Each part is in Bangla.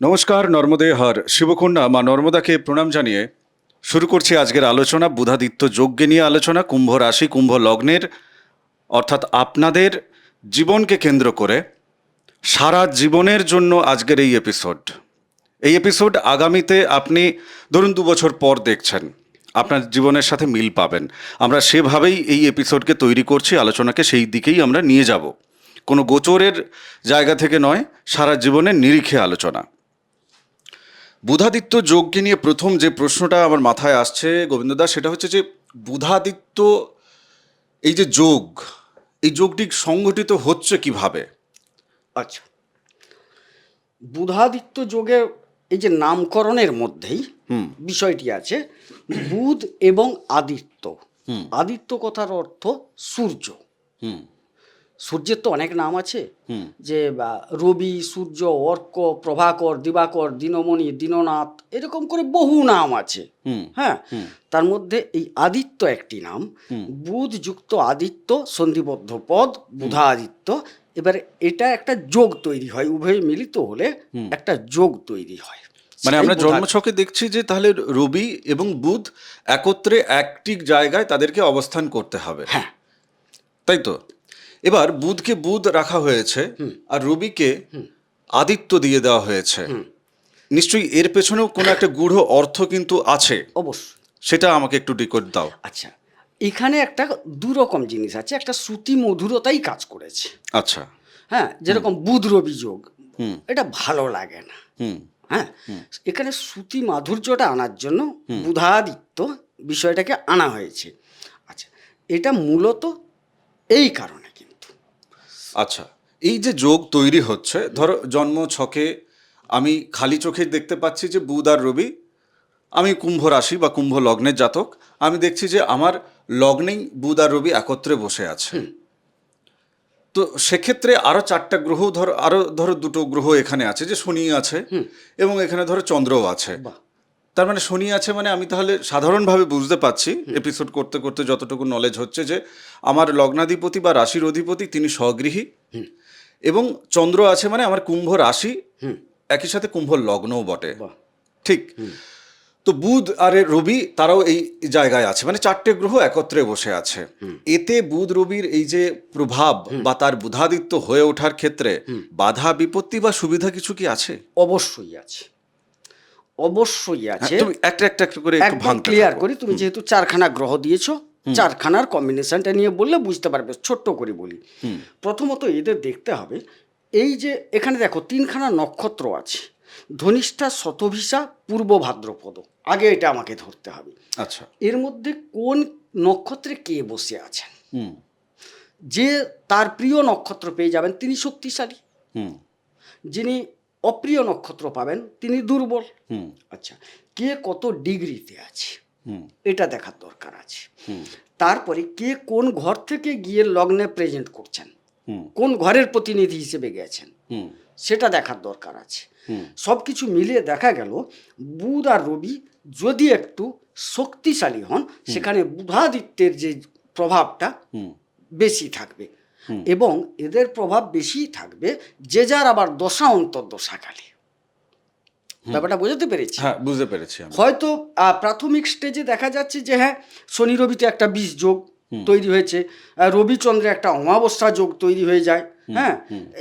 নমস্কার, নর্মদে হর শিবকন্যা মা নর্মদাকে প্রণাম জানিয়ে শুরু করছি আজকের আলোচনা। বুধাদিত্য যোগকে নিয়ে আলোচনা, কুম্ভ রাশি কুম্ভ লগ্নের, অর্থাৎ আপনাদের জীবনকে কেন্দ্র করে সারা জীবনের জন্য আজকের এই এপিসোড আগামীতে আপনি ধরুন 2 বছর পর দেখছেন, আপনার জীবনের সাথে মিল পাবেন। আমরা সেভাবেই এই এপিসোডকে তৈরি করছি, আলোচনাকে সেই দিকেই আমরা নিয়ে যাব, কোনো গোচরের জায়গা থেকে নয়, সারা জীবনের নিরিখে আলোচনা। বুধাদিত্য যোগকে নিয়ে প্রথম যে প্রশ্নটা আমার মাথায় আসছে গোবিন্দদা, সেটা হচ্ছে যে বুধাদিত্য এই যে যোগ, এই যোগটি সংগঠিত হচ্ছে কিভাবে? আচ্ছা, বুধাদিত্য যোগে এই যে নামকরণের মধ্যেই বিষয়টি আছে, বুধ এবং আদিত্য। আদিত্য কথার অর্থ সূর্য। সূর্যের তো অনেক নাম আছে, যে রবি, সূর্য, অর্ক, প্রভাকর, দিবাকর, দিনমণি, দীননাথ, এরকম করে বহু নাম আছে। হ্যাঁ, তার মধ্যে এই আদিত্য একটি নাম। বুধ যুক্ত আদিত্য সন্ধিবদ্ধ পদ বুধাদিত্য। এবারে এটা একটা যোগ তৈরি হয়, উভয় মিলিত হলে একটা যোগ তৈরি হয়। মানে আমরা জন্মছকে দেখছি যে তাহলে রবি এবং বুধ একত্রে একটি জায়গায় তাদেরকে অবস্থান করতে হবে। হ্যাঁ, তাই তো? এবার বুধকে বুধ রাখা হয়েছে আর রবিকে আদিত্য দিয়ে দেওয়া হয়েছে। নিশ্চয়ই এর পেছনেও কোনো একটা গূঢ় অর্থ কিন্তু আছে, অবশ্যই। সেটা আমাকে একটু ডিকোড দাও। আচ্ছা, এখানে একটা দুরকম জিনিস আছে, একটা শ্রুতি মধুরতাই কাজ করেছে। আচ্ছা। হ্যাঁ, যেরকম বুধ রবি যোগ, এটা ভালো লাগে না। হ্যাঁ, এখানে শ্রুতি মাধুর্যটা আনার জন্য বুধাদিত্য বিষয়টাকে আনা হয়েছে। আচ্ছা, এটা মূলত এই কারণে কিন্তু। আচ্ছা, এই যে যোগ তৈরি হচ্ছে, ধরো জন্ম ছকে আমি খালি চোখে দেখতে পাচ্ছি যে বুধ আর রবি, আমি কুম্ভ রাশি বা কুম্ভ লগ্নের জাতক, আমি দেখছি যে আমার লগ্নেই বুধ আর রবি একত্রে বসে আছে। তো সেক্ষেত্রে আরো 4টা গ্রহ, ধরো 2টো গ্রহ এখানে আছে, যে শনি আছে এবং এখানে ধরো চন্দ্রও আছে। তার মানে শনি আছে, মানে আমি তাহলে সাধারণভাবে বুঝতে পারছি এপিসোড করতে করতে যতটুকু নলেজ হচ্ছে, যে আমার লগ্নাধিপতি বা রাশির অধিপতি তিনি স্বগৃহী, এবং চন্দ্র আছে মানে আমার কুম্ভ রাশি, একই সাথে কুম্ভ লগ্নও বটে। ঠিক। তো বুধ আর রবি তারাও এই জায়গায় আছে, মানে 4টে গ্রহ একত্রে বসে আছে। এতে বুধ রবির এই যে প্রভাব বা তার বুধাদিত্য হয়ে ওঠার ক্ষেত্রে বাধা বিপত্তি বা সুবিধা কিছু কি আছে? অবশ্যই আছে, অবশ্যই আছে। তুমি একটা একটা করে একটু ভাঙতে ক্লিয়ার করি। তুমি যেহেতু 4খানা গ্রহ দিয়েছো, 4খানার কম্বিনেশনটা নিয়ে বললে বুঝতে পারবে। ছোট্ট করে বলি। প্রথমত এদের দেখতে হবে, এই যে এখানে দেখো 3খানা নক্ষত্র আছে, ধনিষ্ঠা, শতভিষা, পূর্ব ভাদ্রপদ। আগে এটা আমাকে ধরতে হবে। আচ্ছা, এর মধ্যে কোন নক্ষত্রে কে বসে আছেন। যে তার প্রিয় নক্ষত্র পেয়ে যাবেন তিনি শক্তিশালী, যিনি অপ্রিয় নক্ষত্র পাবেন তিনি দুর্বল। আচ্ছা, কে কত ডিগ্রিতে আছে এটা দেখার দরকার আছে। তারপরে কে কোন ঘর থেকে গিয়ে লগ্নে প্রেজেন্ট করছেন, কোন ঘরের প্রতিনিধি হিসেবে গেছেন, সেটা দেখার দরকার আছে। সব কিছু মিলিয়ে দেখা গেল বুধ আর রবি যদি একটু শক্তিশালী হন, সেখানে বুধাদিত্যের যে প্রভাবটা বেশি থাকবে, এবং এদের প্রভাব বেশি থাকবে যে যার আবার দশা অন্তর্দশাকালে। ব্যাপারটা বুঝতে পেরেছি? হ্যাঁ, বুঝতে পেরেছি। হয়তো প্রাথমিক স্টেজে দেখা যাচ্ছে যে হ্যাঁ, শনি রবিতে একটা বিষ যোগ তৈরি হয়েছে, রবিচন্দ্রে একটা অমাবস্যা যোগ তৈরি হয়ে যায়। হ্যাঁ,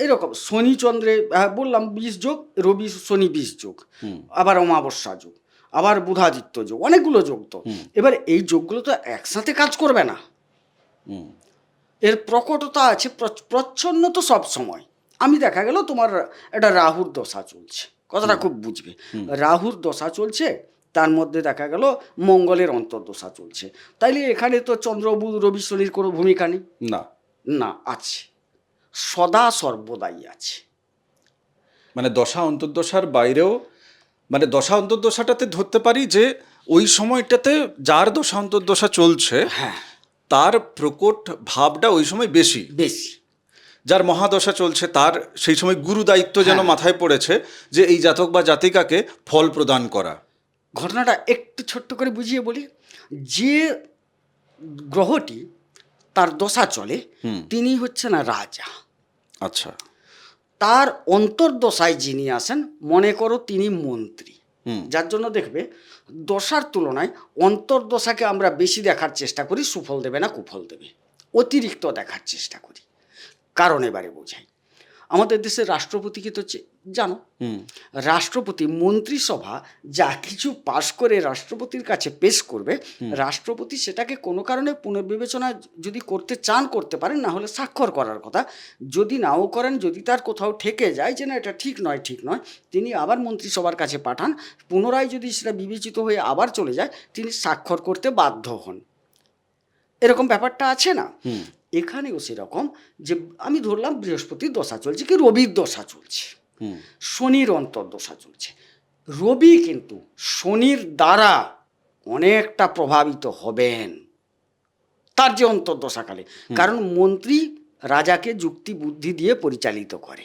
এরকম শনি চন্দ্রে বললাম বিষ যোগ, রবি শনি বিষ যোগ, আবার অমাবস্যা যোগ, আবার বুধাদিত্য যোগ, অনেকগুলো যোগ। তো এবার এই যোগগুলো তো একসাথে কাজ করবে না, এর প্রকটতা আছে, প্রচ্ছন্ন তো সব সময়। আমি দেখা গেল তোমার একটা রাহুর দশা চলছে, কথাটা খুব বুঝবে। রাহুর দশা চলছে, তার মধ্যে দেখা গেল মঙ্গলের অন্তর্দশা চলছে, তাইলে এখানে তো চন্দ্র বুধ রবি শনির কোনো ভূমিকা নেই। না, না, আছে, সদা সর্বদাই আছে। মানে দশা অন্তর্দশার বাইরেও, মানে দশা অন্তর্দশাটাতে ধরতে পারি যে ওই সময়টাতে যার দশা অন্তর্দশা চলছে, হ্যাঁ, তার প্রকট ভাবটা ওই সময় বেশি। বেশি। যার মহাদশা চলছে তার সেই সময় গুরু দায়িত্ব যেন মাথায় পড়েছে, যে এই জাতক বা জাতিকাকে ফল প্রদান করা। ঘটনাটা একটু ছোট্ট করে বুঝিয়ে বলি। যে গ্রহটি তার দশা চলে তিনি হচ্ছেন রাজা। আচ্ছা। তার অন্তর্দশায় যিনি আসেন, মনে করো তিনি মন্ত্রী, হুম। যার জন্য দেখবে দশার তুলনায় অন্তর্দশাকে আমরা বেশি দেখার চেষ্টা করি, সুফল দেবে না কুফল দেবে, অতিরিক্ত দেখার চেষ্টা করি। কারণ এবারে বোঝাই, আমাদের দেশের রাষ্ট্রপতিকে তো জানো, রাষ্ট্রপতি মন্ত্রিসভা যা কিছু পাশ করে রাষ্ট্রপতির কাছে পেশ করবে, রাষ্ট্রপতি সেটাকে কোনো কারণে পুনর্বিবেচনা যদি করতে চান করতে পারেন, না হলে স্বাক্ষর করার কথা। যদি নাও করেন, যদি তার কোথাও ঠেকে যায় যে না এটা ঠিক নয়, তিনি আবার মন্ত্রিসভার কাছে পাঠান, পুনরায় যদি সেটা বিবেচিত হয়ে আবার চলে যায়, তিনি স্বাক্ষর করতে বাধ্য হন। এরকম ব্যাপারটা আছে না? এখানেও সেরকম, যে আমি ধরলাম বৃহস্পতির দশা চলছে কি রবির দশা চলছে, শনির অন্তর্দশা চলছে। রবি কিন্তু শনির দ্বারা অনেকটা প্রভাবিত হবেন তার যে অন্তর্দশাকালে, কারণ মন্ত্রী রাজাকে যুক্তি বুদ্ধি দিয়ে পরিচালিত করে।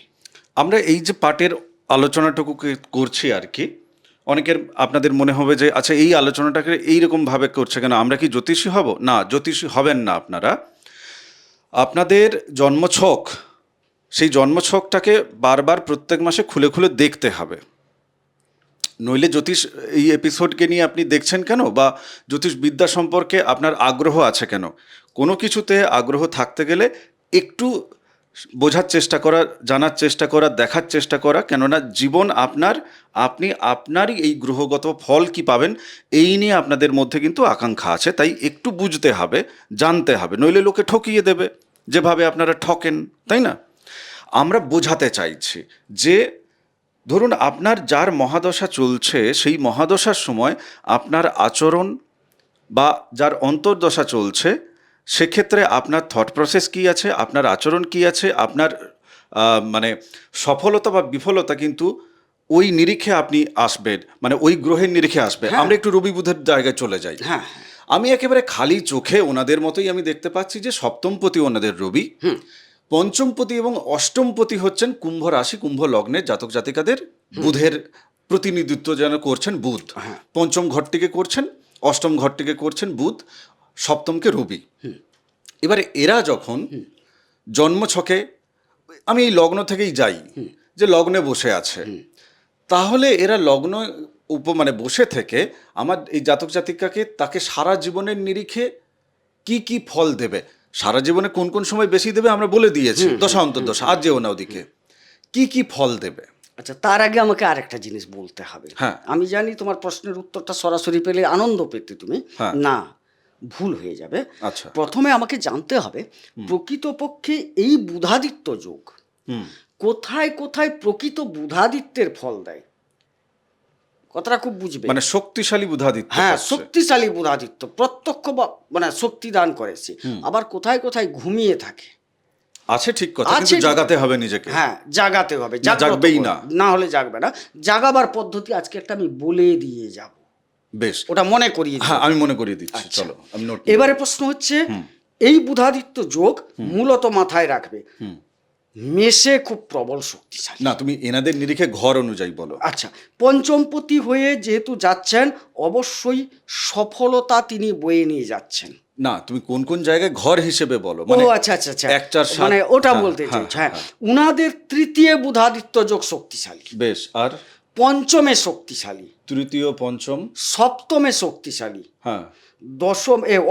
আমরা এই যে পাঠের আলোচনাটুকু করছি আর কি, অনেকের আপনাদের মনে হবে যে আচ্ছা এই আলোচনাটাকে এইরকমভাবে করছে কেন, আমরা কি জ্যোতিষী হব? না, জ্যোতিষী হবেন না আপনারা। আপনাদের জন্মছক, সেই জন্মছকটাকে বারবার প্রত্যেক মাসে খুলে খুলে দেখতে হবে। নইলে জ্যোতিষ এই এপিসোডকে নিয়ে আপনি দেখছেন কেন, বা জ্যোতিষ বিদ্যা সম্পর্কে আপনার আগ্রহ আছে কেন? কোনো কিছুতে আগ্রহ থাকতে গেলে একটু বোঝার চেষ্টা করা, জানার চেষ্টা করা, দেখার চেষ্টা করা। কেননা জীবন আপনার, আপনি আপনারই এই গ্রহগত ফল কি পাবেন এই নিয়ে আপনাদের মধ্যে কিন্তু আকাঙ্ক্ষা আছে। তাই একটু বুঝতে হবে, জানতে হবে, নইলে লোকে ঠকিয়ে দেবে যেভাবে আপনারা ঠকেন, তাই না? আমরা বোঝাতে চাইছি যে ধরুন আপনার যার মহাদশা চলছে, সেই মহাদশার সময় আপনার আচরণ, বা যার অন্তর্দশা চলছে সেক্ষেত্রে আপনার থট প্রসেস কী আছে, আপনার আচরণ কী আছে, আপনার মানে সফলতা বা বিফলতা কিন্তু ওই নিরিখে আপনি আসবেন, মানে ওই গ্রহের নিরিখে আসবে। আমরা একটু রবি বুধের জায়গায় চলে যাই। হ্যাঁ, আমি একেবারে খালি চোখে ওনাদের মতোই আমি দেখতে পাচ্ছি যে সপ্তমপতি ওনাদের রবি, পঞ্চমপতি এবং অষ্টমপতি হচ্ছেন কুম্ভ রাশি কুম্ভ লগ্নের জাতক জাতিকাদের বুধের প্রতিনিধিত্ব যেন করছেন বুধ। পঞ্চম ঘরটিকে করছেন, অষ্টম ঘরটিকে করছেন বুধ, সপ্তমকে রবি। এবারে এরা যখন জন্মছকে, আমি এই লগ্ন থেকেই যাই, যে লগ্নে বসে আছে, তাহলে এরা লগ্ন মানে বসে থেকে আমার এই জাতক জাতিকাকে তাকে সারা জীবনের নিরিখে কি কি ফল দেবে, সারা জীবনে কোন কোন সময় বেশি দেবে আমরা বলে দিয়েছি, দশা অন্তর্দশা, আর যেও না ওদিকে, কি কি ফল দেবে। আচ্ছা, তার আগে আমাকে আরেকটা জিনিস বলতে হবে। হ্যাঁ। আমি জানি তোমার প্রশ্নের উত্তরটা সরাসরি পেলে আনন্দ পেতে তুমি, না ভুল হয়ে যাবে। আচ্ছা, প্রথমে আমাকে জানতে হবে প্রকৃতপক্ষে এই বুধাদিত্য যোগ কোথায় কোথায় প্রকৃত বুধাদিত্যের ফল দেয়। কথাটা খুব বুঝবে, মানে শক্তিশালী বুধাদিত্য। হ্যাঁ, শক্তিশালী বুধাদিত্য প্রত্যক্ষ মানে শক্তি দান করেছে। আবার কোথায় কোথায় ঘুমিয়ে থাকে আছে, ঠিক কথা, কিন্তু জাগাতে হবে নিজেকে। হ্যাঁ, জাগাতে হবে, জাগবেই না, না হলে জাগবে না। জাগাবার পদ্ধতি আজকে একটা আমি বলে দিয়ে যাব, বেশ, ওটা মনে করিয়ে দিই। হ্যাঁ, আমি মনে করিয়ে দিচ্ছি। চলো, আমি নোট। এবারে প্রশ্ন হচ্ছে, এই বুধাদিত্য যোগ মূলত মাথায় রাখবে মেষে খুব প্রবল শক্তিশালী। না, তুমি এনাদের নিরিখে ঘর অনুযায়ী বলো। আচ্ছা, পঞ্চমপতি হয়ে যেহেতু যাচ্ছেন, অবশ্যই সফলতা তিনি বয়ে নিয়ে যাচ্ছেন। না, তুমি কোন কোন জায়গায় ঘর হিসেবে বলো। ও আচ্ছা আচ্ছা আচ্ছা, 1, 4, 7, মানে ওটা বলতে চাইছি। হ্যাঁ, উনাদের তৃতীয় বুধাদিত্য যোগ শক্তিশালী। বেশ, আর পঞ্চমে শক্তিশালী, তৃতীয়, পঞ্চম, সপ্তমে শক্তিশালী, হ্যাঁ,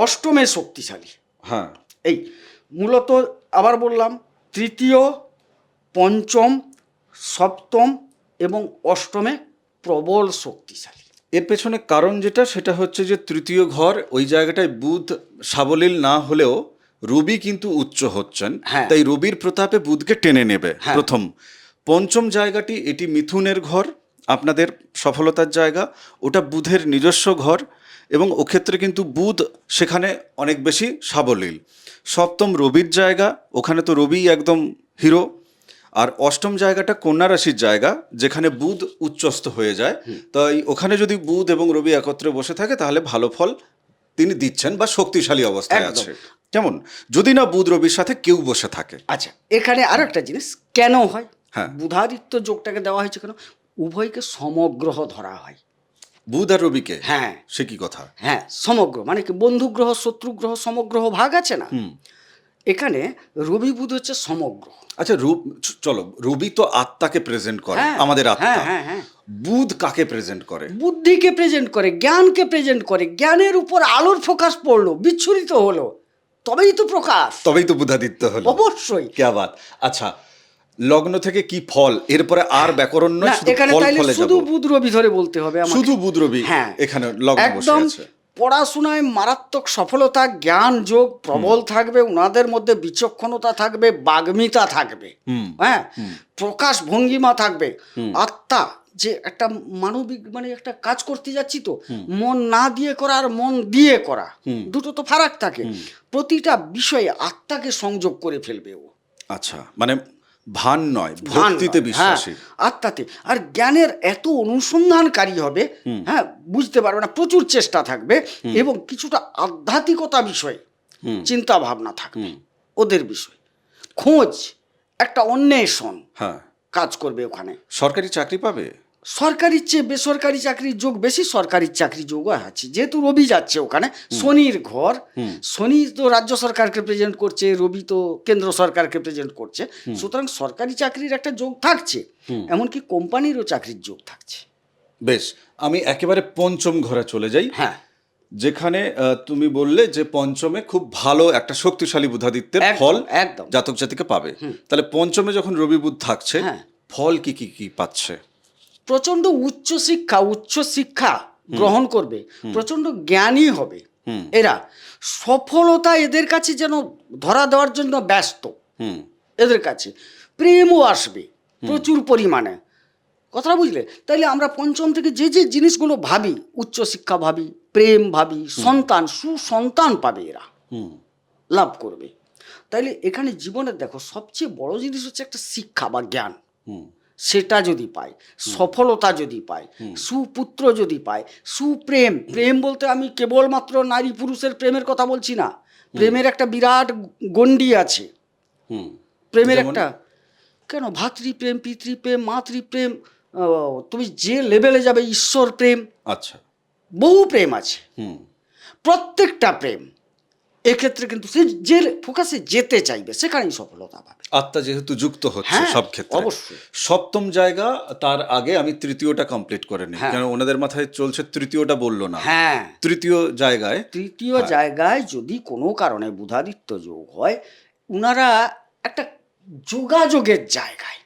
অষ্টমে শক্তিশালী। হ্যাঁ, এই মূলত আবার বললাম, তৃতীয়, পঞ্চম, সপ্তম এবং অষ্টমে প্রবল শক্তিশালী। এর পেছনে কারণ যেটা, সেটা হচ্ছে যে তৃতীয় ঘর, ওই জায়গাটায় বুধ সাবলীল না হলেও রবি কিন্তু উচ্চ হচ্ছেন, তাই রবির প্রতাপে বুধকে টেনে নেবে প্রথম। পঞ্চম জায়গাটি, এটি মিথুনের ঘর, আপনাদের সফলতার জায়গা, ওটা বুধের নিজস্ব ঘর, এবং ওক্ষেত্রে কিন্তু বুধ সেখানে অনেক বেশি সাবলীল। সপ্তম রবির জায়গা, ওখানে তো রবি একদম হিরো। আর অষ্টম জায়গাটা কন্যা রাশির জায়গা, যেখানে বুধ উচ্চস্থ হয়ে যায়। তাই ওখানে যদি বুধ এবং রবি একত্রে বসে থাকে তাহলে ভালো ফল তিনি দিচ্ছেন, বা শক্তিশালী অবস্থায় আছে। কেমন যদি না বুধ রবির সাথে কেউ বসে থাকে। আচ্ছা, এখানে আরো একটা জিনিস কেন হয়, বুধাদিত্য যোগটাকে দেওয়া হয়েছে কেন, উভয়কে সমগ্রহ ধরা হয়। বুধ আর রবিকে? হ্যাঁ। সে কি কথা? হ্যাঁ, সমগ্র মানে কি, বন্ধুগ্রহ শত্রুগ্রহ সমগ্রহ ভাগ আছে না, এখানে রবি বুধ হচ্ছে সমগ্র। আচ্ছা চলো, রবি তো আত্মাকে প্রেজেন্ট করে, হ্যাঁ, আমাদের আত্মা। হ্যাঁ, হ্যাঁ। বুধ কাকে প্রেজেন্ট করে? বুদ্ধিকে প্রেজেন্ট করে, জ্ঞানকে প্রেজেন্ট করে। জ্ঞানের উপর আলোর ফোকাস পড়লো, বিচ্ছুরিত হলো, তবেই তো প্রকাশ। তবেই তো বুধাদিত্য হলো। অবশ্যই। ক্যা বাত। আচ্ছা, লগ্ন থেকে কি ফল, এরপরে আর ব্যাকরণ না, নয়, শুধু এখানে ফল তাইলে ফলে শুধু যাব। বুধ রবি ধরে বলতে হবে আমাকে। শুধু বুধ রবি হ্যাঁ, এখানে লগ্ন বসে একদম। আছে। পড়াশোনায় মারাত্মক সফলতা, জ্ঞান যোগ প্রবল থাকবে, ওনাদের মধ্যে বিচক্ষণতা থাকবে, বাগ্মিতা থাকবে, হ্যাঁ, প্রকাশ ভঙ্গিমা থাকবে। আত্মা যে একটা মানবিক, মানে একটা কাজ করতে যাচ্ছি তো, মন না দিয়ে করা আর মন দিয়ে করা, দুটো তো ফারাক থাকে। প্রতিটা বিষয়ে আত্মাকে সংযোগ করে ফেলবে ও। আচ্ছা, মানে ভান নয়, ভান ভক্তিতে নয়, বিশ্বাসী। হ্যাঁ, আত্মাতে। আর জ্ঞানের এত অনুসন্ধানকারী হবে, হ্যাঁ, বুঝতে পারবে না, প্রচুর চেষ্টা থাকবে, এবং কিছুটা আধ্যাত্মিকতা বিষয়ে চিন্তা ভাবনা থাকবে ওদের বিষয়, খোঁজ, একটা অন্বেষণ হ্যাঁ, কাজ করবে ওখানে। সরকারি চাকরি পাবে? সরকারির চেয়ে বেসরকারি চাকরির যোগ বেশি, সরকারি চাকরি যোগও আছে, যেহেতু রবি যাচ্ছে ওখানে, শনির ঘর। শনি তো রাজ্য সরকারকে প্রেজেন্ট করছে, রবি তো কেন্দ্র সরকারকে প্রেজেন্ট করছে, সুতরাং সরকারি চাকরির একটা যোগ থাকছে, এমনকি কোম্পানিরও চাকরির যোগ থাকছে। বেশ, আমি একেবারে পঞ্চম ঘরে চলে যাই। হ্যাঁ, যেখানে তুমি বললে যে পঞ্চমে খুব ভালো একটা শক্তিশালী বুধাদিত্যের একদম, ফল একদম। জাতক জাতিকা পাবে। তাহলে পঞ্চমে যখন রবি বুধ থাকছে, হ্যাঁ। ফল কি কি কি পাচ্ছে? প্রচন্ড উচ্চ শিক্ষা গ্রহণ করবে, প্রচন্ড জ্ঞানী হবে এরা। সফলতা এদের কাছে যেন ধরা দেওয়ার জন্য ব্যস্ত, এদের কাছে প্রেমও আসবে প্রচুর পরিমাণে। কথা বুঝলে? তাইলে আমরা পঞ্চম থেকে যে যে জিনিসগুলো ভাবি, উচ্চশিক্ষা ভাবি, প্রেম ভাবি, সন্তান, সুসন্তান পাবে এরা, লাভ করবে। তাইলে এখানে জীবনের দেখো সবচেয়ে বড় জিনিস হচ্ছে একটা শিক্ষা বা জ্ঞান। সেটা যদি পায়, সফলতা যদি পায়, সুপুত্র যদি পায়, সুপ্রেম। প্রেম বলতে আমি কেবলমাত্র নারী পুরুষের প্রেমের কথা বলছি না, প্রেমের একটা বিরাট গণ্ডি আছে। প্রেমের একটা, কেন, ভাতৃপ্রেম, পিতৃপ্রেম, মাতৃপ্রেম, তুমি যে লেভেলে যাবে, ঈশ্বর প্রেম, আচ্ছা, বহু প্রেম আছে। প্রত্যেকটা প্রেম এক্ষেত্রে কিন্তু সে যে ফোকাসে যেতে চাইবে সেখানেই সফলতা পাবে। আত্মা যেহেতু যুক্ত হচ্ছে, হ্যাঁ, সব ক্ষেত্রে অবশ্যই। সপ্তম জায়গা, তার আগে আমি তৃতীয়টা কমপ্লিট করে নিই, হ্যাঁ। কারণ ওনাদের মাথায় চলছে তৃতীয়টা বললো না। হ্যাঁ, তৃতীয় জায়গায়, তৃতীয় জায়গায় যদি কোনো কারণে বুধাদিত্য যোগ হয়, উনারা একটা যোগাযোগের জায়গায়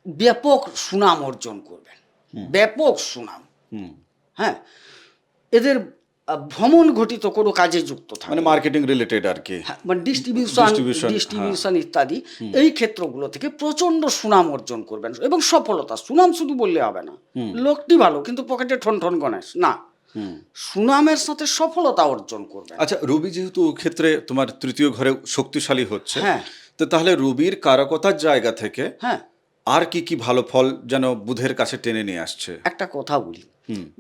ব্যাপক সুনাম অর্জন করবেন, ব্যাপক সুনাম। হ্যাঁ, এদের ভ্রমণ ঘটিত কোনো কাজে যুক্ত থাকে, মানে মার্কেটিং রিলেটেড আর কি, মানে ডিস্ট্রিবিউশন ইত্যাদি, এই ক্ষেত্রগুলো থেকে প্রচন্ড সুনাম অর্জন করবেন এবং সফলতা। সুনাম শুধু বললে হবে না, লোকটি ভালো কিন্তু পকেটে ঠন ঠন গণেশ না, সুনামের সাথে সফলতা অর্জন করবেন। আচ্ছা, রবি যেহেতু ক্ষেত্রে তোমার তৃতীয় ঘরে শক্তিশালী হচ্ছে, হ্যাঁ, তো তাহলে রবির কারকতার জায়গা থেকে হ্যাঁ, আর কি কি ভালো ফল যেন বুধের কাছে টেনে নিয়ে আসছে? একটা কথা বলি,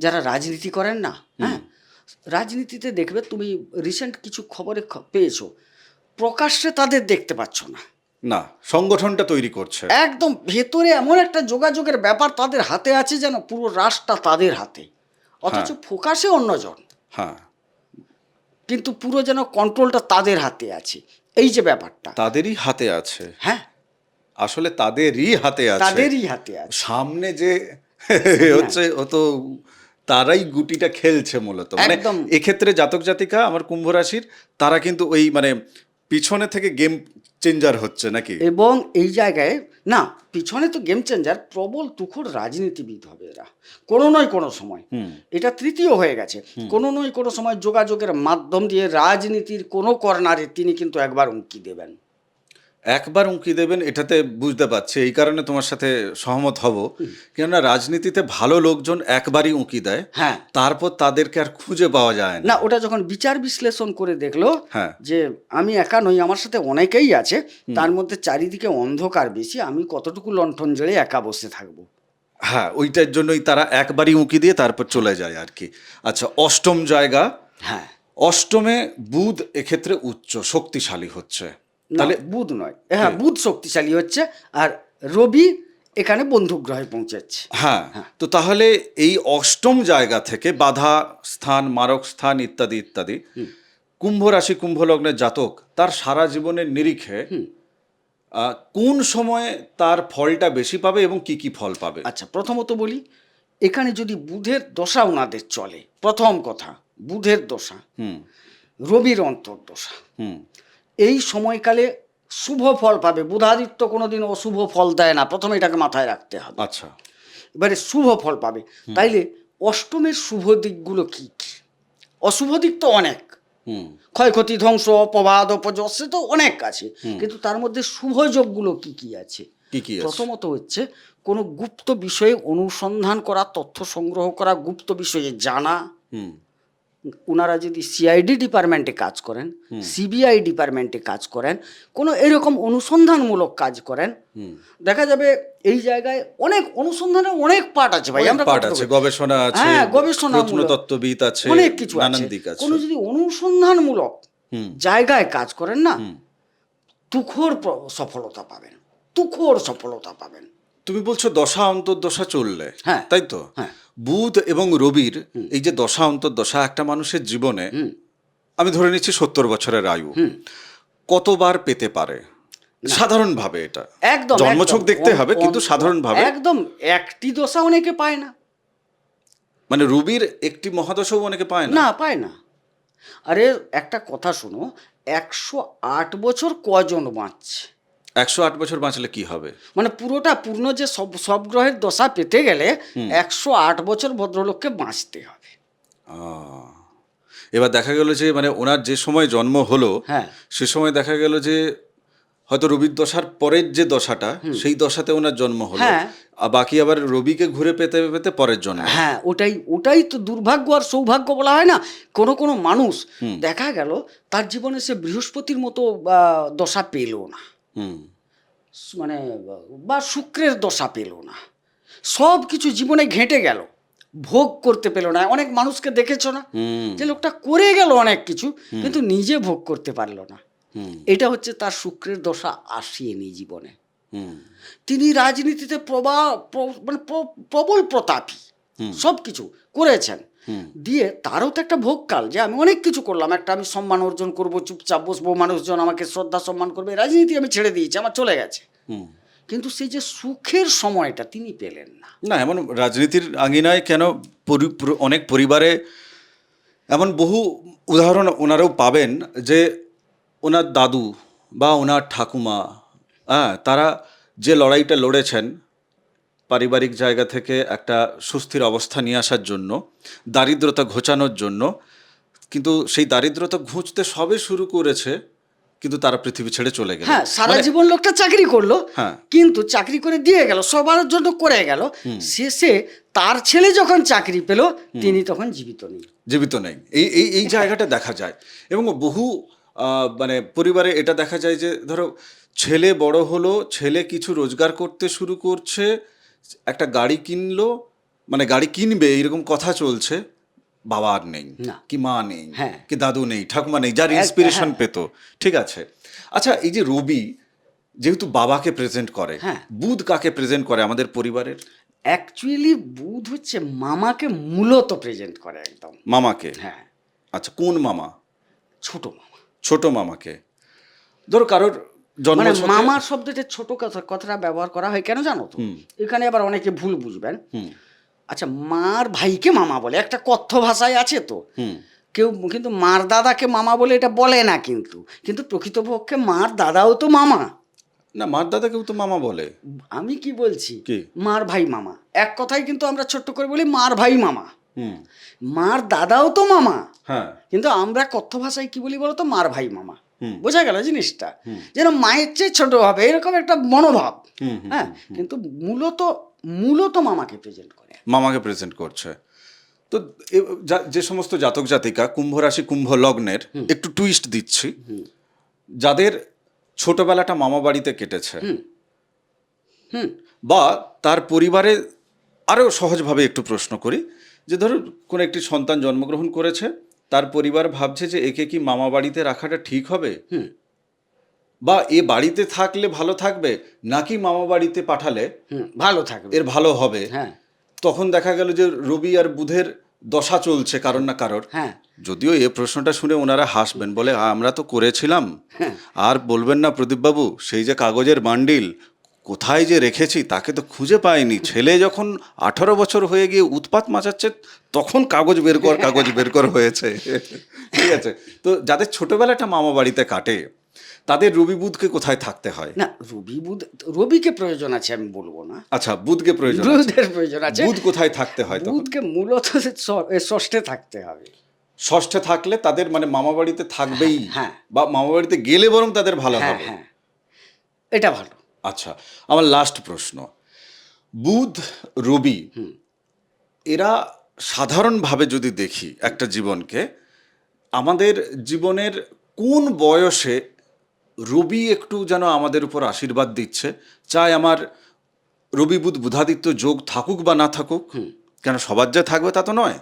যারা রাজনীতি করেন না, হ্যাঁ, রাজনীতিতে দেখবে তুমি রিসেন্ট কিছু খবরে পেয়েছো, প্রকাশ্যে তাদের দেখতে পাচ্ছ না, না, সংগঠনটা তৈরি করছে, একদম ভেতরে এমন একটা যোগাযোগের ব্যাপার তাদের হাতে আছে যেন পুরো রাষ্ট্রটা তাদের হাতে, অথচ ফোকাসে অন্যজন, হ্যাঁ, কিন্তু পুরো যেন কন্ট্রোলটা তাদের হাতে আছে। এই যে ব্যাপারটা তাদেরই হাতে আছে, হ্যাঁ, আসলে তাদেরই হাতে আছে, তাদেরই হাতে আছে। সামনে যে হচ্ছে ও তো তারাই গুটিটা খেলছে মূলত। মানে একদম। এক্ষেত্রে জাতক জাতিকা আমার কুম্ভ রাশির, তারা কিন্তু ওই মানে পিছনে থেকে গেম চেঞ্জার হচ্ছে নাকি? এবং এই জায়গায় না, পিছনে তো গেম চেঞ্জার, প্রবল তুখোড় রাজনীতিবিদ হবে এরা কোনো নয় কোনো সময়। এটা তৃতীয় হয়ে গেছে, কোনো নয় কোনো সময় যোগাযোগের মাধ্যম দিয়ে রাজনীতির কোনো কর্নারে তিনি কিন্তু একবার উঁকি দেবেন। একবার উঁকি দেবেন, এটাতে বুঝতে পারছি, এই কারণে তোমার সাথে সহমত হব, কেননা রাজনীতিতে ভালো লোকজন একবারই উঁকি দেয়, হ্যাঁ, তারপর তাদেরকে আর খুঁজে পাওয়া যায় না, ওটা যখন বিচার বিশ্লেষণ করে দেখলো, হ্যাঁ, যে আমি একা নই, আমার সাথে অনেকেই আছে, তার মধ্যে চারিদিকে অন্ধকার বেশি, আমি কতটুকু লণ্ঠন জ্বেলে একা বসে থাকবো, হ্যাঁ, ওইটার জন্যই তারা একবারই উঁকি দিয়ে তারপর চলে যায় আর কি। আচ্ছা, অষ্টম জায়গা, হ্যাঁ, অষ্টমে বুধ এক্ষেত্রে উচ্চ শক্তিশালী হচ্ছে, তাহলে বুধ নয়, হ্যাঁ, বুধ শক্তিশালী হচ্ছে, আর রবি এখানে বন্ধু গ্রহে পৌঁছাচ্ছে। হ্যাঁ, তো তাহলে এই অষ্টম জায়গা থেকে বাধা স্থান, মারক স্থান ইত্যাদি ইত্যাদি কুম্ভ রাশি কুম্ভ লগ্নের জাতক তার সারা জীবনের নিরিখে কোন সময়ে তার ফলটা বেশি পাবে এবং কি কি ফল পাবে? আচ্ছা, প্রথমত বলি, এখানে যদি বুধের দশা ওনাদের চলে, প্রথম কথা বুধের দশা, রবির অন্তর্দশা, এই সময়কালে শুভ ফল পাবে। বুধাদিত্য কোনোদিন অশুভ ফল দেয় না, প্রথমে এটাকে মাথায় রাখতে হবে। আচ্ছা, এবারে শুভ ফল পাবে। তাইলে অষ্টমের শুভ দিকগুলো কি কি? অশুভ দিক তো অনেক, ক্ষয়ক্ষতি, ধ্বংস, অপবাদ, অপযশ, তো অনেক আছে, কিন্তু তার মধ্যে শুভ যোগগুলো কি কি আছে? কি কি আছে? প্রথমত হচ্ছে কোনো গুপ্ত বিষয়ে অনুসন্ধান করা, তথ্য সংগ্রহ করা, গুপ্ত বিষয়ে জানা। ওনারা যদি সিআইডি ডিপার্টমেন্টে কাজ করেন, সিবিআই ডিপার্টমেন্টে কাজ করেন, কোনো এরকম অনুসন্ধানমূলক কাজ করেন, দেখা যাবে এই জায়গায় অনেক অনুসন্ধানের অনেক পার্ট আছে ভাই। আমরা পার্ট আছে, গবেষণা আছে, হ্যাঁ, গবেষণা, প্রত্নতত্ত্ববিদ আছে, অনেক কিছু নানান আছে। দিক আছে। কোনো যদি অনুসন্ধানমূলক জায়গায় কাজ করেন না, তুখোর সফলতা পাবেন, তুখোর সফলতা পাবেন। তুমি বলছো দশা অন্তর্দশা চললে, হ্যাঁ, তাই তো? হ্যাঁ। বুধ এবং রবির এই যে দশা অন্তর্দশা একটা মানুষের জীবনে, আমি ধরে নিচ্ছি 70 বছরের আয়ু, কতবার পেতে পারে সাধারণভাবে? এটা একদম জন্মছক দেখতে হবে, কিন্তু সাধারণভাবে একদম একটি দশা অনেকে পায় না। মানে রবির একটি মহাদশাও অনেকে পায় না। না, পায় না। আরে একটা কথা শোনো, 108 বছর কজন বাঁচছে? 108 বছর বাঁচলে কি হবে? মানে পুরোটা পূর্ণ যে সব গ্রহের দশা পেতে গেলে 108 বছর ভদ্রলোককে বাঁচতে হবে। এবার দেখা গেল যে মানে ওনার যে সময় জন্ম হলো, হ্যাঁ, সে সময় দেখা গেল যে হয়তো রবির দশার পরের যে দশাটা, সেই দশাতে ওনার জন্ম হলো, হ্যাঁ। আর বাকি আবার রবিকে ঘুরে পেতে পেতে পরের জন্ম। হ্যাঁ, ওটাই তো দুর্ভাগ্য আর সৌভাগ্য বলা হয় না? কোনো মানুষ দেখা গেল তার জীবনে সে বৃহস্পতির মতো দশা পেল না, মানে বা শুক্রের দশা পেল না, সব কিছু জীবনে ঘেঁটে গেল, ভোগ করতে পেল না। অনেক মানুষকে দেখেছো না, যে লোকটা করে গেল অনেক কিছু, কিন্তু নিজে ভোগ করতে পারলো না। এটা হচ্ছে তার শুক্রের দশা আসেনি জীবনে। তিনি রাজনীতিতে মানে প্রবল প্রতাপী, সব কিছু করেছেন, দিয়ে তারও তো একটা ভোগকাল, যে আমি অনেক কিছু করলাম, একটা আমি সম্মান অর্জন করব, চুপচাপ বসবো, মানুষজন আমাকে শ্রদ্ধা সম্মান করবে, রাজনীতি আমি ছেড়ে দিয়েছি, আমার চলে গেছে। কিন্তু সেই যে সুখের সময়টা তিনি পেলেন না। না, এমন রাজনীতির আঙিনায় কেন, অনেক পরিবারে এমন বহু উদাহরণ ওনারাও পাবেন যে ওনার দাদু বা ওনার ঠাকুমা, তারা যে লড়াইটা লড়েছেন পারিবারিক জায়গা থেকে একটা সুস্থির অবস্থা নিয়ে আসার জন্য, দারিদ্রতা ঘোচানোর জন্য, কিন্তু সেই দারিদ্রতা ঘুচতে সবে শুরু করেছে, কিন্তু তারা পৃথিবী ছেড়ে চলে গেল। হ্যাঁ, সারা জীবন লোকটা চাকরি করলো, হ্যাঁ, কিন্তু চাকরি করে দিয়ে গেল, সবার জন্য করে গেল, শেষে তার ছেলে যখন চাকরি পেল, তিনি তখন জীবিত নেই। এই জায়গাটা দেখা যায়। এবং বহু মানে পরিবারে এটা দেখা যায় যে ধরো ছেলে বড় হলো, ছেলে কিছু রোজগার করতে শুরু করছে, একটা গাড়ি কিনলো, মানে গাড়ি কিনবে এরকম কথা চলছে, বাবা আর নেই, কি মা নেই, কি দাদু নেই, ঠাকুমা নেই, যার ইন্সপিরেশন পেত। ঠিক আছে, আচ্ছা, এই যে রবি যেহেতু বাবাকে প্রেজেন্ট করে, বুধ কাকে প্রেজেন্ট করে আমাদের পরিবারের? অ্যাকচুয়ালি বুধ হচ্ছে মামাকে মূলত প্রেজেন্ট করে, একদম মামাকে। হ্যাঁ। আচ্ছা, কোন মামা? ছোট মামা। ছোট মামাকে। ধরো কারোর জন্ম, মানে মামার শব্দটা ছোট কথাটা ব্যবহার করা হয় কেন জানো তো? এখানে আবার অনেকে ভুল বুঝবেন। আচ্ছা, মার ভাইকে মামা বলে, একটা কথ্য ভাষায় আছে তো, কেউ কিন্তু মার দাদাকে মামা বলে এটা বলে না, কিন্তু প্রকৃতপক্ষে মার দাদাও তো মামা না, মার দাদাকেও তো মামা বলে। আমি কি বলছি, মার ভাই মামা, এক কথাই কিন্তু আমরা ছোট্ট করে বলি মার ভাই মামা। মার দাদাও তো মামা, কিন্তু আমরা কথ্য ভাষায় কি বলি বলতো, মার ভাই মামা। বোঝা গেল জিনিসটা, যেন মায়ের চেয়ে ছোট হবে এরকম একটা মনোভাব। হ্যাঁ, কিন্তু মূলত মামাকে প্রেজেন্ট করছে। তো যে সমস্ত জাতক জাতিকা কুম্ভ রাশি কুম্ভ লগ্নের, একটু টুইস্ট দিচ্ছি, যাদের ছোটবেলাটা মামা বাড়িতে কেটেছে, বা তার পরিবারে, আরও সহজভাবে একটু প্রশ্ন করি, যে ধরো কোনো একটি সন্তান জন্মগ্রহণ করেছে, তার পরিবার ভাবছে যে একে কি মামা বাড়িতে রাখাটা ঠিক হবে, বা এ বাড়িতে থাকলে ভালো থাকবে, নাকি মামা বাড়িতে পাঠালে ভালো থাকবে, এর ভালো হবে। তখন দেখা গেল যে রবি আর বুধের দশা চলছে কারোর না কারোর। হ্যাঁ যদিও এ প্রশ্নটা শুনে ওনারা হাসবেন, বলে আমরা তো করেছিলাম। হ্যাঁ আর বলবেন না প্রদীপবাবু, সেই যে কাগজের বান্ডিল কোথায় যে রেখেছি তাকে তো খুঁজে পাইনি। ছেলে যখন 18 বছর হয়ে গিয়ে উৎপাত মাচাচ্ছে তখন কাগজ বের কর হয়েছে। ঠিক আছে, তো যাদের ছোটবেলাটা মামা বাড়িতে কাটে তাদের রবি বুধকে কোথায় থাকতে হয়? না, রবিকে প্রয়োজন আছে আমি বলবো না, আচ্ছা, বুধকে প্রয়োজন আছে। বুধের প্রয়োজন আছে। বুধ কোথায় থাকতে হয় তখন? বুধকে মূলত ষষ্ঠে থাকতে হবে। ষষ্ঠে থাকলে তাদের মানে মামা বাড়িতে থাকবেই, হ্যাঁ। বা মামা বাড়িতে গেলে বরং তাদের ভালো হ্যাঁ হবে। হ্যাঁ, এটা ভালো। আচ্ছা, আমার লাস্ট প্রশ্ন, বুধ রবি এরা সাধারণভাবে যদি দেখি একটা জীবনকে, আমাদের জীবনের কোন বয়সে রবি একটু যেন আমাদের উপর আশীর্বাদ দিচ্ছে, চাই আমার রবি বুধ বুধাদিত্য যোগ থাকুক বা না থাকুক, কেন সবার যে থাকবে তা তো নয়।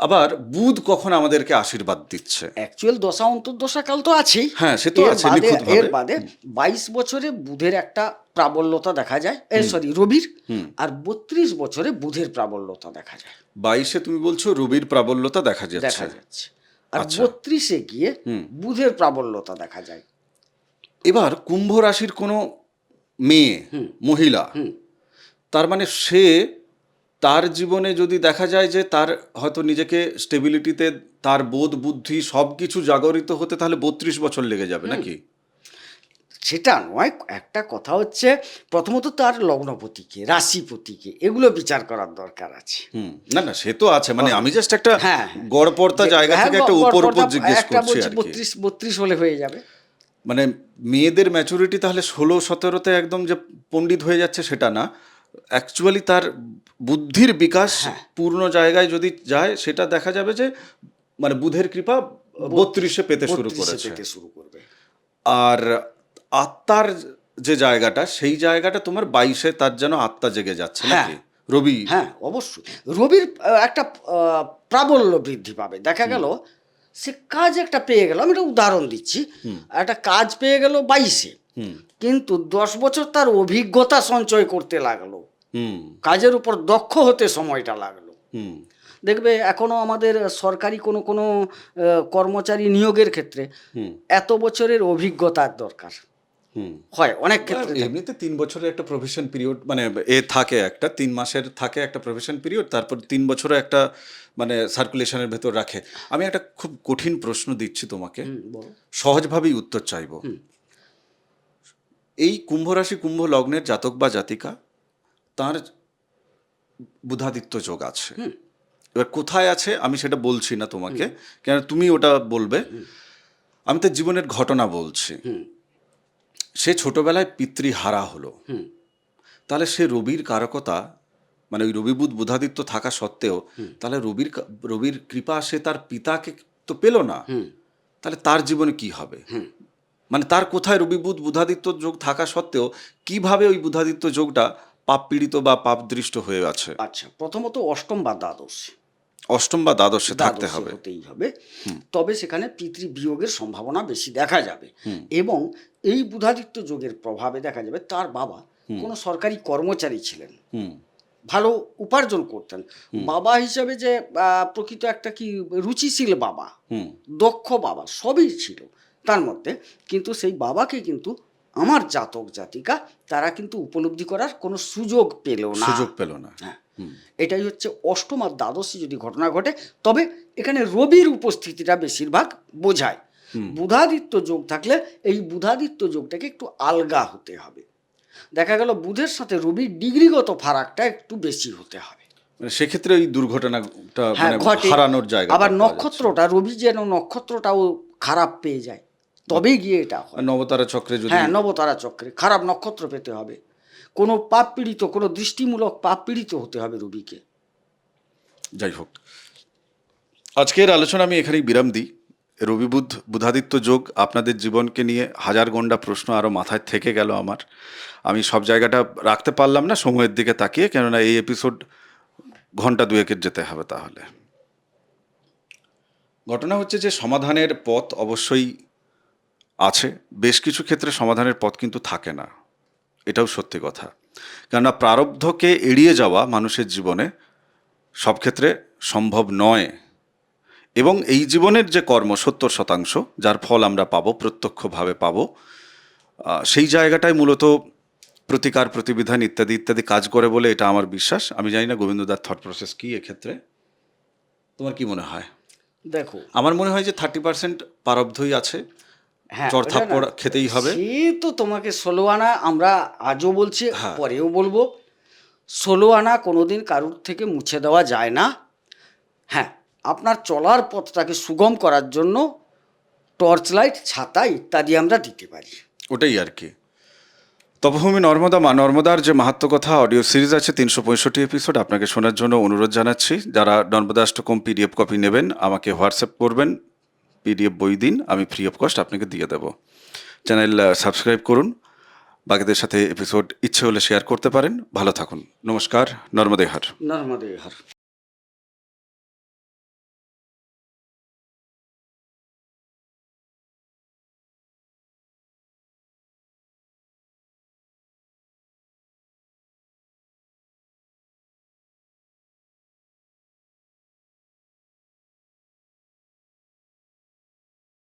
আবার বুধ কখন আমাদেরকে আশীর্বাদ দিচ্ছে? অ্যাকচুয়াল দশা অন্তর্দশা কাল তো আছেই। হ্যাঁ, সে তো আছে নিখুঁতভাবে। এর বাদে 22 বছরে বুধের একটা প্রাবল্যতা দেখা যায়, রবির। আর 32 বছরে বুধের প্রাবল্যতা দেখা যায়। 22-এ তুমি বলছো রবির প্রাবল্যতা দেখা যাচ্ছে। আর আচ্ছা। 32-এ গিয়ে বুধের প্রাবল্যতা দেখা যায়। এবার কুম্ভ রাশির কোনো মেয়ে, মহিলা, তার মানে সে তার জীবনে যদি দেখা যায় যে তার হয়তো নিজেকে স্টেবিলিটিতে তার বোধ বুদ্ধি সব কিছু জাগরিত হতে তাহলে 32 বছর লেগে যাবে নাকি? সেটা নয়, একটা কথা হচ্ছে প্রথমত তার লগ্নপতিকে, রাশিপতিকে, এগুলো বিচার করার দরকার আছে। না না, সে তো আছে, মানে আমি জাস্ট একটা হ্যাঁ, গড়পড়তা জায়গা থেকে একটা উপর জিজ্ঞেস একটা করছি বলছি আর কি। 32 হলে হয়ে যাবে। মানে মেয়েদের ম্যাচুরিটি তাহলে 16-17-তে একদম যে পণ্ডিত হয়ে যাচ্ছে সেটা না, অ্যাকচুয়ালি তার বুদ্ধির বিকাশ পূর্ণ জায়গায় যদি যায় সেটা দেখা যাবে যে মানে বুধের কৃপা 32-এ পেতে শুরু 32-এ করেছে। পেতে শুরু করবে। আর আত্মার যে জায়গাটা, সেই জায়গাটা তোমার 22-এ তার যেন আত্মা জেগে যাচ্ছে নাকি? রবি। হ্যাঁ অবশ্যই, রবির একটা প্রাবল্য বৃদ্ধি পাবে। দেখা গেল সে কাজ একটা পেয়ে গেল, আমি একটা উদাহরণ দিচ্ছি, একটা কাজ পেয়ে গেল 22-এ, কিন্তু 10 বছর তার অভিজ্ঞতা সঞ্চয় করতে লাগলো, কাজের উপর দক্ষ হতে সময়টা লাগলো। দেখবে এখনো আমাদের সরকারি কোনো কোনো কর্মচারী নিয়োগের ক্ষেত্রে এত বছরের অভিজ্ঞতার দরকার হয় অনেক ক্ষেত্রে। এমনিতে 3 বছরের একটা প্রভিশন পিরিয়ড মানে থাকে, একটা 3 মাসের থাকে একটা প্রভিশন পিরিয়ড, তারপর 3 বছরও একটা মানে সার্কুলেশনের ভেতর রাখে। আমি একটা খুব কঠিন প্রশ্ন দিচ্ছি তোমাকে, সহজভাবেই উত্তর চাইবো। এই কুম্ভ রাশি কুম্ভ লগ্নের জাতক বা জাতিকা, তার বুধাদিত্য যোগ আছে। এবার কোথায় আছে আমি সেটা বলছি না তোমাকে, কেন তুমি ওটা বলবে। আমি তার জীবনের ঘটনা বলছি। সে ছোটবেলায় পিতৃহারা হলো, তাহলে সে রবির কারকতা, মানে ওই রবি বুধ বুধাদিত্য থাকা সত্ত্বেও তাহলে রবির কৃপা সে তার পিতাকে তো পেল না, তাহলে তার জীবনে কি হবে? মানে তার কোথায় রবি বুধ বুধাদিত্য যোগ থাকা সত্ত্বেও কিভাবে ওই বুধাদিত্য যোগটা পাপ পীড়িত বা পাপ দৃষ্ট হয়ে আছে? আচ্ছা, প্রথমত অষ্টম বা দ্বাদশ, অষ্টম বা দ্বাদশে থাকতে হবে, হতেই হবে। তবে সেখানে পিতৃবিয়োগের সম্ভাবনা বেশি দেখা যাবে, এবং এই বুধাদিত্য যোগের প্রভাবে দেখা যাবে তার বাবা কোনো সরকারি কর্মচারী ছিলেন, ভালো উপার্জন করতেন। বাবা হিসাবে যে প্রকৃত একটা কি রুচিশীল বাবা, দক্ষ বাবা সবই ছিল তার মধ্যে, কিন্তু সেই বাবাকে কিন্তু আমার জাতক জাতিকা তারা কিন্তু উপলব্ধি করার কোনো সুযোগ পেল না। হ্যাঁ, এটাই হচ্ছে অষ্টম আর দ্বাদশে যদি ঘটনা ঘটে, তবে এখানে রবির উপস্থিতিটা বেশিরভাগ বোঝায়। বুধাদিত্য যোগ থাকলে এই বুধাদিত্য যোগটাকে একটু আলগা হতে হবে। দেখা গেল বুধের সাথে রবির ডিগ্রিগত ফারাকটা একটু বেশি হতে হবে, মানে সেক্ষেত্রে ওই দুর্ঘটনাটা মানে হারানোর জায়গা। আবার নক্ষত্রটা রবি যেন নক্ষত্রটাও খারাপ পেয়ে যায়, তবেই গিয়ে এটা হয়। নবতারা চক্রে যদি, হ্যাঁ, নবতারা চক্রে খারাপ নক্ষত্র পেতে হবে, কোনো পাপ পীড়িত, কোনো দৃষ্টিমূলক পাপ পীড়িত হতে হবে রবিকে। যাই হোক, আজকের আলোচনা আমি এখানেই বিরাম দিই। রবি বুধ বুধাদিত্য যোগ আপনাদের জীবনকে নিয়ে হাজার গন্ডা প্রশ্ন আরও মাথায় থেকে গেল আমার। আমি সব জায়গাটা রাখতে পারলাম না সময়ের দিকে তাকিয়ে, কেননা এই এপিসোড ঘন্টা দুয়েকের যেতে হবে। তাহলে ঘটনা হচ্ছে যে সমাধানের পথ অবশ্যই আছে, বেশ কিছু ক্ষেত্রে সমাধানের পথ কিন্তু থাকে না, এটাও সত্যি কথা। কেননা প্রারব্ধকে এড়িয়ে যাওয়া মানুষের জীবনে সব ক্ষেত্রে সম্ভব নয়, এবং এই জীবনের যে কর্ম 70%, যার ফল আমরা পাবো, প্রত্যক্ষভাবে পাবো, সেই জায়গাটায় মূলত প্রতিকার, প্রতিবিধান ইত্যাদি ইত্যাদি কাজ করে বলে এটা আমার বিশ্বাস। আমি জানি না গোবিন্দদার থট প্রসেস কি এক্ষেত্রে, তোমার কি মনে হয়? দেখো, আমার মনে হয় যে 30% পারব্ধই আছে, হ্যাঁ, চড়থাপ্পড় ওটা না, খেতেই হবে। সে তো তোমাকে 16 আনা আমরা আজও বলছি, হ্যাঁ। পরেও বলবো, 16 আনা কোনোদিন কারুর থেকে মুছে দেওয়া যায় না। হ্যাঁ, আপনার চলার পথটাকে সুগম করার জন্য টর্চ লাইট, ছাতা ইত্যাদি আমরা দিতে পারি। ওটাই আর কি। তপভূমি নর্মদা, মা নর্মদার যে মাহাত্ম্যকথা অডিও সিরিজ আছে 365 এপিসোড, আপনাকে শোনার জন্য অনুরোধ জানাচ্ছি। যারা নর্মদাষ্টকম পিডিএফ কপি নেবেন আমাকে হোয়াটসঅ্যাপ করবেন, পিডিএফ বই দিন, আমি ফ্রি অফ কস্ট আপনাকে দিয়ে দেব। চ্যানেল সাবস্ক্রাইব করুন, বাকিদের সাথে এপিসোড ইচ্ছে হলে শেয়ার করতে পারেন। ভালো থাকুন, নমস্কার, নর্মদে হর। নর্মদে হর।